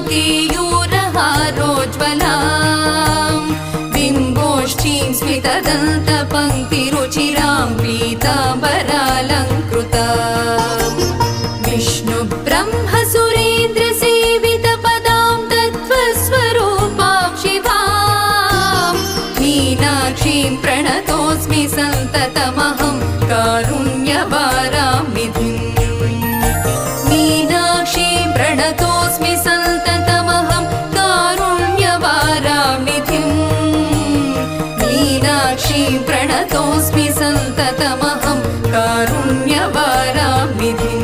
केयूरहारोज्ज्वलां बिम्बोष्ठीं स्मितदन्तपङ्क्तिरुचिरां पीताम्बरालङ्कृतां विष्णुब्रह्मसुरेन्द्रसेवितपदां तत्त्वस्वरूपां शिवां मीनाक्षीं प्रणतोऽस्मि सन्ततमहं कारुण्यवारामिधिम् मीनाक्षीं प्रणतोऽस्मि सन्ततमहं कारुण्यवारामिधिम् मीनाक्षीं प्रणतोऽस्मि सन्ततमहं कारुण्यवारामिधिम्